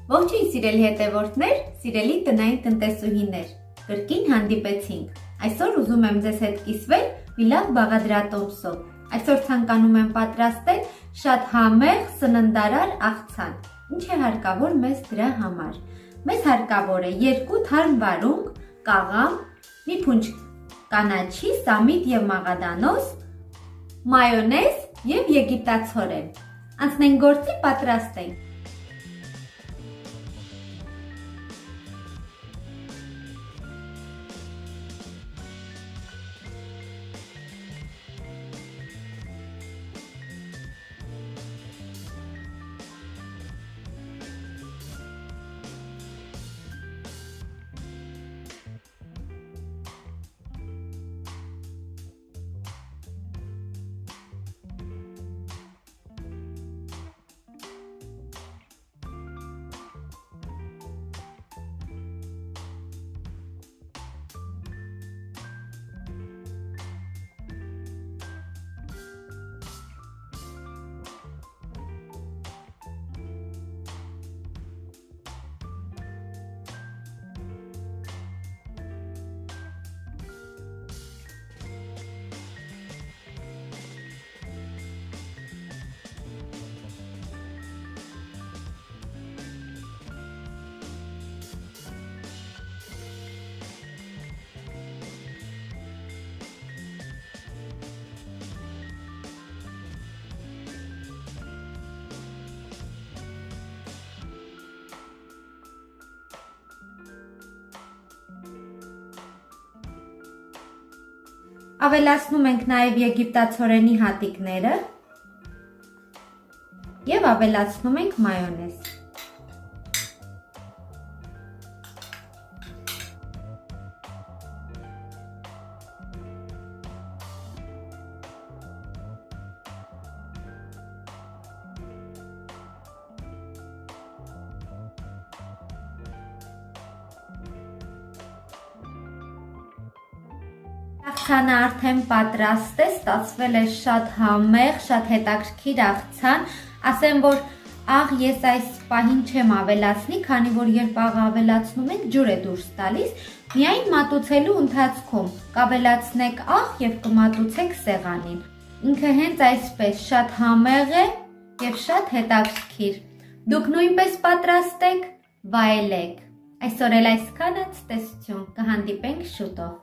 Ողջույն սիրելի հետևորդներ, սիրելի տնային տնտեսուհիներ, կրկին հանդիպեցինք։ Այսօր ուզում եմ ձեզ հետ կիսվել մի լավ բաղադրատոմսով։ Այսօր ցանկանում եմ պատրաստել շատ համեղ սննդարար աղցան։ Ինչ է հարկավոր մեզ դրա համար։ Մեզ հարկավոր է 2 թարմ վարունգ, կաղամ, մի փունջ կանաչի, սամիտ եւ մաղադանոց, մայոնեզ եւ եգիպտացորեն։ Անցնենք գործի, պատրաստենք։ Ավելացնում ենք նաև եգիպտացորենի հատիկները և ավելացնում ենք մայոնեզ։ Աղցանը արդեն պատրաստ է, ստացվել է շատ համեղ, շատ հետաքրքիր աղցան, ասեմ, որ աղ ես այս պահին չեմ ավելացնի, քանի որ երբ աղ ավելացնում եք ջուր է դուրս տալիս, միայն մատուցելու ընթացքում կավելացնեք աղ և կմատուցեք սեղանին։ Ինքը հենց այսպես շատ համեղ է և շատ հետաքրքիր։ Դուք նույնպես պատրաստեք, վայելեք։ Այսօր էլ այսքանը, ցտեսություն, կհանդիպենք շուտով։